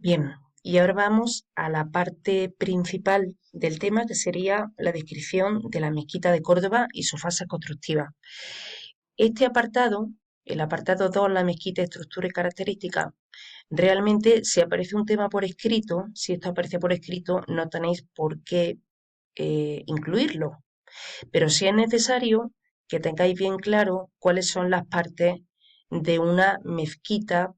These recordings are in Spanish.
Bien, y ahora vamos a la parte principal del tema, que sería la descripción de la mezquita de Córdoba y su fase constructiva. Este apartado, el apartado 2, la mezquita, estructura y características, realmente si aparece un tema por escrito, si esto aparece por escrito, no tenéis por qué incluirlo, pero sí es necesario que tengáis bien claro cuáles son las partes de una mezquita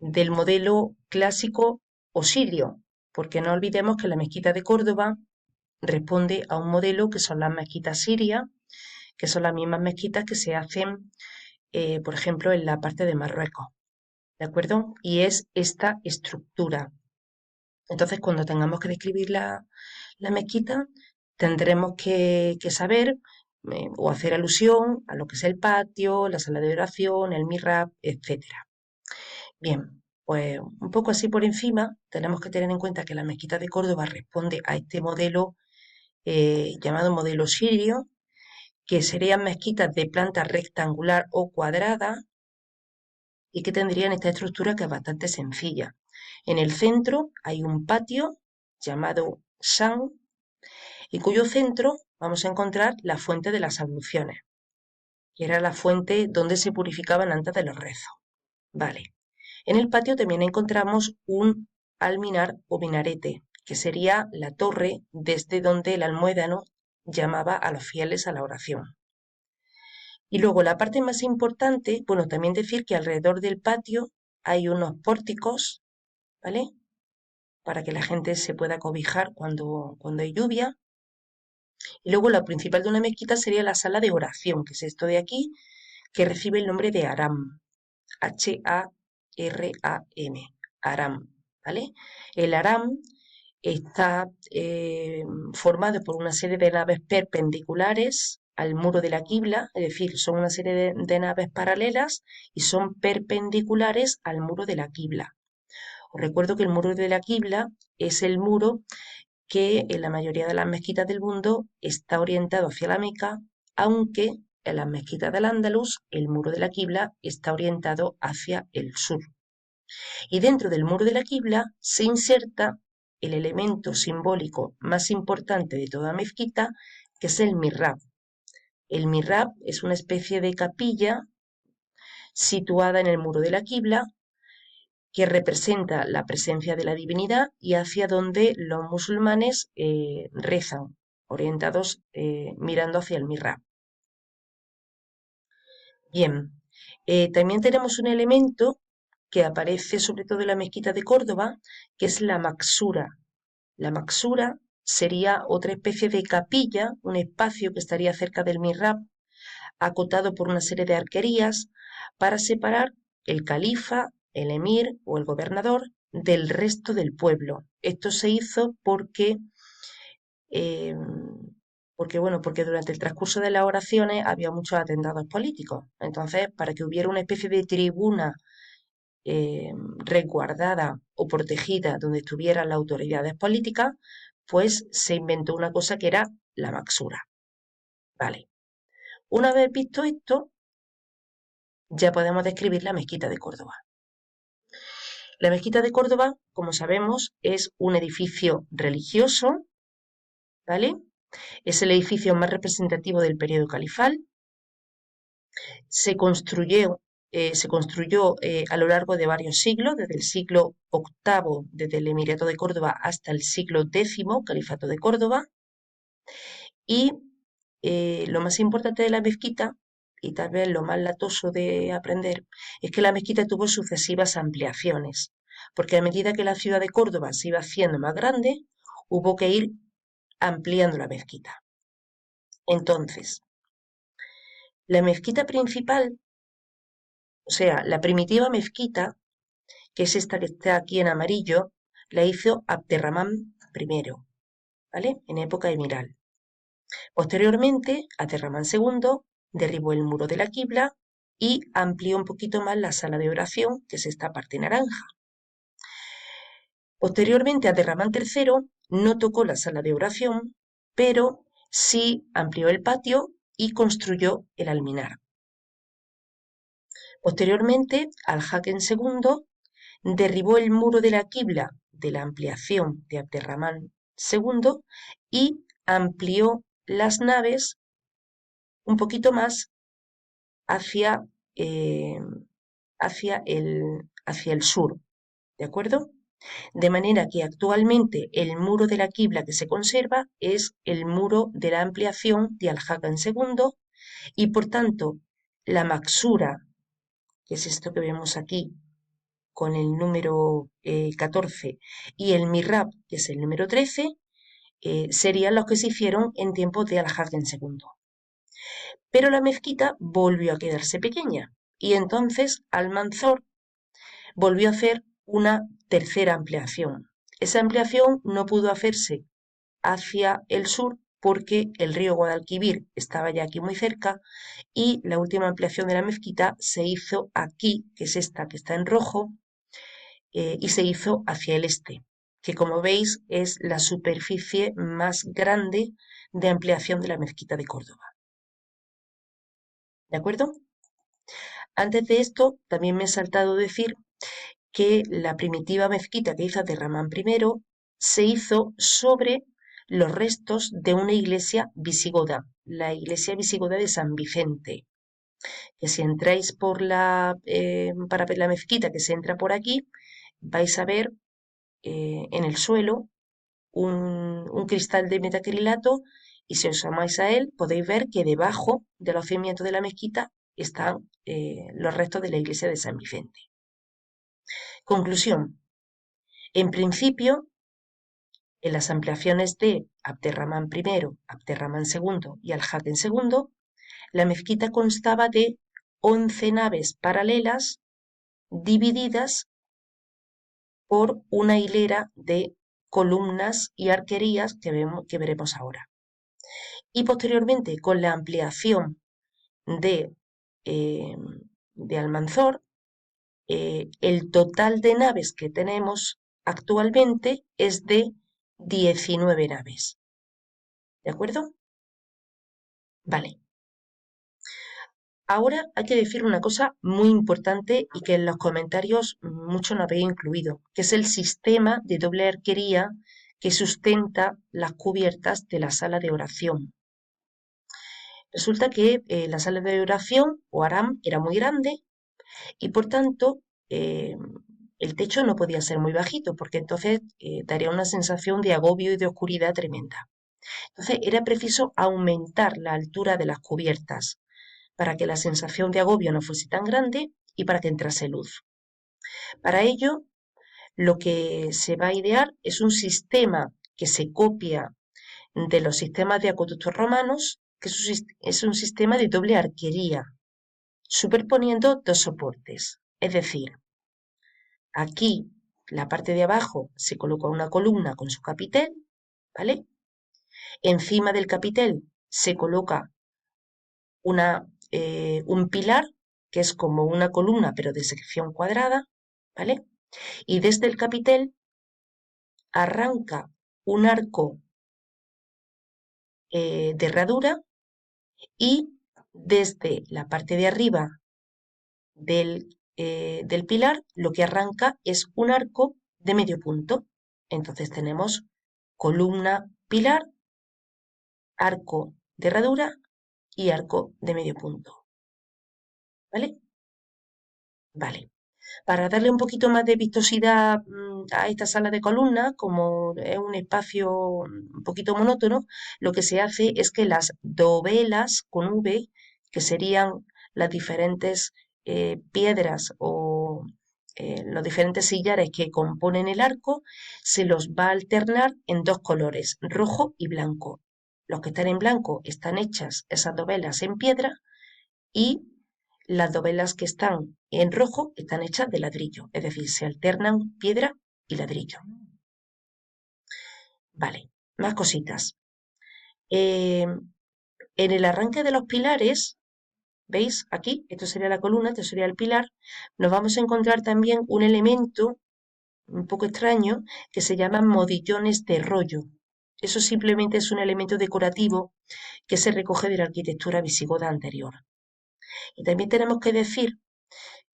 del modelo clásico o sirio, porque no olvidemos que la mezquita de Córdoba responde a un modelo que son las mezquitas sirias, que son las mismas mezquitas que se hacen, por ejemplo, en la parte de Marruecos, ¿de acuerdo? Y es esta estructura. Entonces, cuando tengamos que describir la mezquita, tendremos que saber o hacer alusión a lo que es el patio, la sala de oración, el mihrab, etcétera. Bien, pues un poco así por encima, tenemos que tener en cuenta que la mezquita de Córdoba responde a este modelo llamado modelo sirio, que serían mezquitas de planta rectangular o cuadrada y que tendrían esta estructura que es bastante sencilla. En el centro hay un patio llamado Shan, y cuyo centro vamos a encontrar la fuente de las abluciones, que era la fuente donde se purificaban antes de los rezos. Vale. En el patio también encontramos un alminar o minarete, que sería la torre desde donde el almuédano llamaba a los fieles a la oración. Y luego la parte más importante, bueno, también decir que alrededor del patio hay unos pórticos, ¿vale? Para que la gente se pueda cobijar cuando hay lluvia. Y luego la principal de una mezquita sería la sala de oración, que es esto de aquí, que recibe el nombre de Aram, H-A-R-A-M, Aram, ¿vale? El Aram está formado por una serie de naves perpendiculares al muro de la quibla, es decir, son una serie de naves paralelas y son perpendiculares al muro de la quibla. Os recuerdo que el muro de la quibla es el muro que en la mayoría de las mezquitas del mundo está orientado hacia la Meca, aunque en las mezquitas del Andalus el muro de la quibla está orientado hacia el sur. Y dentro del muro de la quibla se inserta el elemento simbólico más importante de toda mezquita, que es el mihrab. El mihrab es una especie de capilla situada en el muro de la quibla que representa la presencia de la divinidad y hacia donde los musulmanes rezan, orientados mirando hacia el mihrab. Bien, también tenemos un elemento que aparece sobre todo en la mezquita de Córdoba, que es la maksura. La maksura sería otra especie de capilla, un espacio que estaría cerca del mihrab, acotado por una serie de arquerías para separar el califa, el emir o el gobernador del resto del pueblo. Esto se hizo eh, porque durante el transcurso de las oraciones había muchos atentados políticos. Entonces, para que hubiera una especie de tribuna resguardada o protegida donde estuvieran las autoridades políticas, pues se inventó una cosa que era la maxura. Vale. Una vez visto esto, ya podemos describir la mezquita de Córdoba. La mezquita de Córdoba, como sabemos, es un edificio religioso, ¿vale? Es el edificio más representativo del periodo califal. Se construyó a lo largo de varios siglos, desde el siglo VIII, desde el Emirato de Córdoba, hasta el siglo X, Califato de Córdoba. Y lo más importante de la mezquita, y tal vez lo más latoso de aprender, es que la mezquita tuvo sucesivas ampliaciones, porque a medida que la ciudad de Córdoba se iba haciendo más grande, hubo que ir ampliando la mezquita. Entonces, la mezquita principal, o sea, la primitiva mezquita, que es esta que está aquí en amarillo, la hizo Abderramán I, ¿vale? En época emiral. Posteriormente, Abderramán II derribó el muro de la quibla y amplió un poquito más la sala de oración, que es esta parte naranja. Posteriormente, Abderramán III no tocó la sala de oración, pero sí amplió el patio y construyó el alminar. Posteriormente, Al-Hakem II derribó el muro de la quibla de la ampliación de Abderramán II y amplió las naves un poquito más hacia, eh, hacia el sur, ¿de acuerdo? De manera que actualmente el muro de la quibla que se conserva es el muro de la ampliación de Al-Hakan II y por tanto la maksura, que es esto que vemos aquí con el número 14, y el mihrab, que es el número 13, serían los que se hicieron en tiempos de Al-Hakan II. Pero la mezquita volvió a quedarse pequeña y entonces Almanzor volvió a hacer una tercera ampliación. Esa ampliación no pudo hacerse hacia el sur porque el río Guadalquivir estaba ya aquí muy cerca y la última ampliación de la mezquita se hizo aquí, que es esta que está en rojo, y se hizo hacia el este, que como veis es la superficie más grande de ampliación de la mezquita de Córdoba. ¿De acuerdo? Antes de esto, también me he saltado decir que la primitiva mezquita que hizo Abderramán I se hizo sobre los restos de una iglesia visigoda, la iglesia visigoda de San Vicente, que si entráis para ver la mezquita que se entra por aquí, vais a ver en el suelo un cristal de metacrilato y si os asomáis a él podéis ver que debajo de los cimientos de la mezquita están los restos de la iglesia de San Vicente. Conclusión. En principio, en las ampliaciones de Abderramán I, Abderramán II y Al-Haken II, la mezquita constaba de 11 naves paralelas divididas por una hilera de columnas y arquerías que veremos ahora. Y posteriormente, con la ampliación de, eh, de Almanzor, el total de naves que tenemos actualmente es de 19 naves. ¿De acuerdo? Vale. Ahora hay que decir una cosa muy importante y que en los comentarios mucho no habéis incluido, que es el sistema de doble arquería que sustenta las cubiertas de la sala de oración. Resulta que la sala de oración o haram era muy grande y por tanto el techo no podía ser muy bajito porque entonces daría una sensación de agobio y de oscuridad tremenda. Entonces era preciso aumentar la altura de las cubiertas para que la sensación de agobio no fuese tan grande y para que entrase luz. Para ello, lo que se va a idear es un sistema que se copia de los sistemas de acueductos romanos, que es un sistema de doble arquería, superponiendo dos soportes. Es decir, aquí, la parte de abajo, se coloca una columna con su capitel, ¿vale? Encima del capitel se coloca un pilar, que es como una columna, pero de sección cuadrada, ¿vale? Y desde el capitel arranca un arco de herradura y desde la parte de arriba del pilar lo que arranca es un arco de medio punto. Entonces tenemos columna, pilar, arco de herradura y arco de medio punto. ¿Vale? Vale. Para darle un poquito más de vistosidad a esta sala de columnas, como es un espacio un poquito monótono, lo que se hace es que las dovelas con V, que serían las diferentes piedras o los diferentes sillares que componen el arco, se los va a alternar en dos colores, rojo y blanco. Los que están en blanco están hechas esas dovelas en piedra y las dovelas que están en rojo están hechas de ladrillo, es decir, se alternan piedra y ladrillo. Vale, más cositas. En el arranque de los pilares, ¿veis? Aquí, esto sería la columna, esto sería el pilar, nos vamos a encontrar también un elemento un poco extraño que se llaman modillones de rollo. Eso simplemente es un elemento decorativo que se recoge de la arquitectura visigoda anterior. Y también tenemos que decir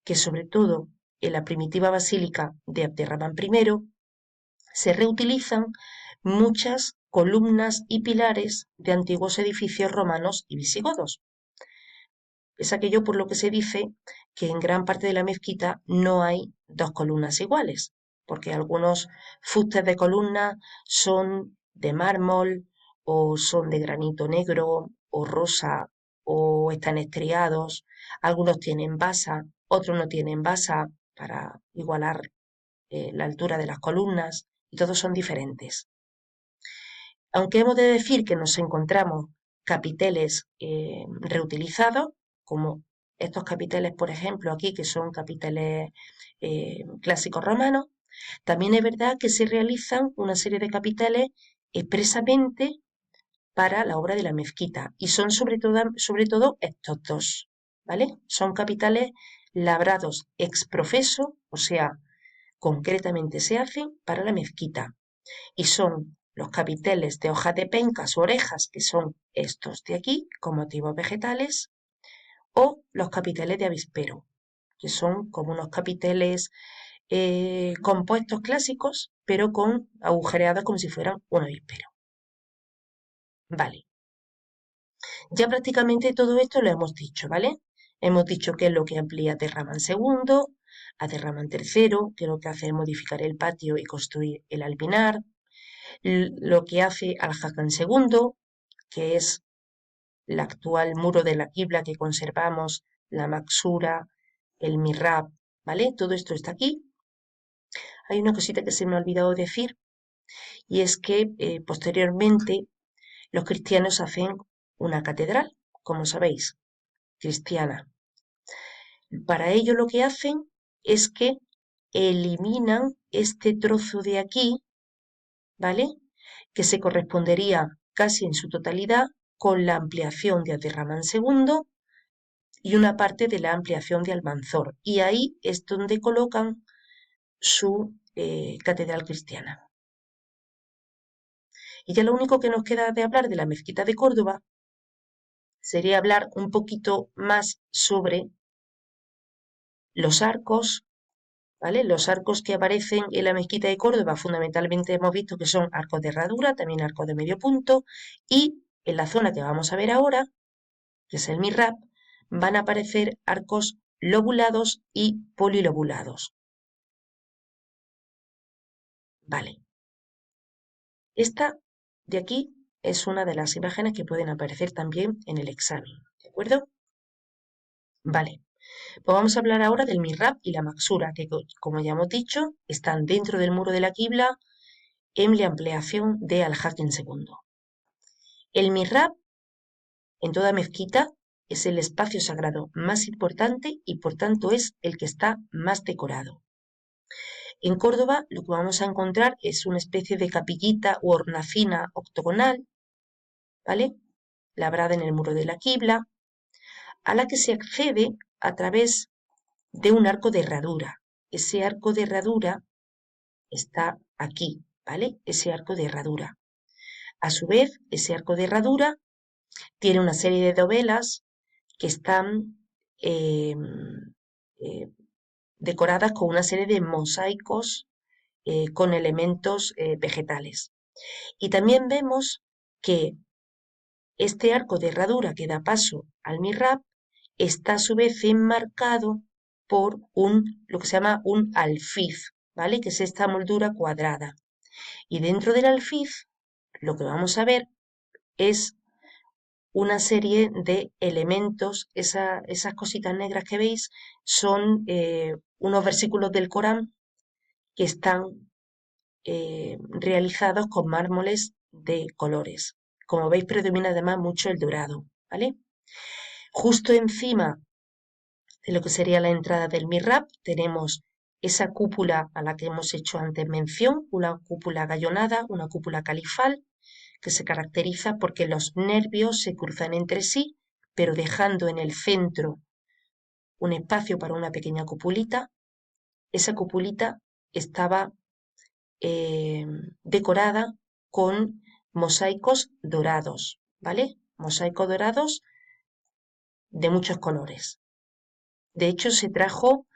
que sobre todo en la primitiva basílica de Abderramán I, se reutilizan muchas columnas y pilares de antiguos edificios romanos y visigodos. Es aquello por lo que se dice que en gran parte de la mezquita no hay dos columnas iguales, porque algunos fustes de columna son de mármol o son de granito negro o rosa o están estriados, algunos tienen basa, otros no tienen basa para igualar la altura de las columnas y todos son diferentes. Aunque hemos de decir que nos encontramos capiteles reutilizados, como estos capiteles, por ejemplo, aquí, que son capiteles clásicos romanos, también es verdad que se realizan una serie de capiteles expresamente para la obra de la mezquita, y son sobre todo estos dos, ¿vale? Son capiteles labrados ex profeso, o sea, concretamente se hacen para la mezquita, y son los capiteles de hojas de pencas o orejas, que son estos de aquí, con motivos vegetales, o los capiteles de avispero, que son como unos capiteles compuestos clásicos, pero con agujereados como si fueran un avispero. Vale, ya prácticamente todo esto lo hemos dicho, ¿vale? Hemos dicho qué es lo que amplía Aterraman II, Aterraman III, que lo que hace es modificar el patio y construir el alpinar, lo que hace Al-Hakan II, que es el actual muro de la quibla que conservamos, la Maksura, el Mihrab, ¿vale? Todo esto está aquí. Hay una cosita que se me ha olvidado decir, y es que posteriormente los cristianos hacen una catedral, como sabéis, cristiana. Para ello lo que hacen es que eliminan este trozo de aquí, ¿vale? Que se correspondería casi en su totalidad con la ampliación de Aterramán II y una parte de la ampliación de Almanzor. Y ahí es donde colocan su catedral cristiana. Y ya lo único que nos queda de hablar de la mezquita de Córdoba sería hablar un poquito más sobre los arcos, ¿vale? Los arcos que aparecen en la mezquita de Córdoba fundamentalmente hemos visto que son arcos de herradura, también arcos de medio punto, y en la zona que vamos a ver ahora, que es el mihrab, van a aparecer arcos lobulados y polilobulados. Vale. Esta de aquí es una de las imágenes que pueden aparecer también en el examen, ¿de acuerdo? Vale. Pues vamos a hablar ahora del mihrab y la maksura, que como ya hemos dicho, están dentro del muro de la quibla en la ampliación de Al-Hakim II. El mihrab, en toda mezquita, es el espacio sagrado más importante y por tanto es el que está más decorado. En Córdoba lo que vamos a encontrar es una especie de capillita u hornacina octogonal, ¿vale? Labrada en el muro de la quibla, a la que se accede a través de un arco de herradura. Ese arco de herradura está aquí, ¿vale? Ese arco de herradura. A su vez, ese arco de herradura tiene una serie de dovelas que están eh, eh, decoradas con una serie de mosaicos con elementos vegetales. Y también vemos que este arco de herradura que da paso al mihrab está a su vez enmarcado por lo que se llama un alfiz, ¿vale? Que es esta moldura cuadrada. Y dentro del alfiz, lo que vamos a ver es una serie de elementos, esas cositas negras que veis son unos versículos del Corán que están realizados con mármoles de colores. Como veis predomina además mucho el dorado, ¿vale? Justo encima de lo que sería la entrada del mihrab tenemos esa cúpula a la que hemos hecho antes mención, una cúpula gallonada, una cúpula califal, que se caracteriza porque los nervios se cruzan entre sí, pero dejando en el centro un espacio para una pequeña cupulita. Esa cupulita estaba decorada con mosaicos dorados, ¿vale? Mosaicos dorados de muchos colores. De hecho, se trajo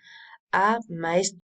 a maestro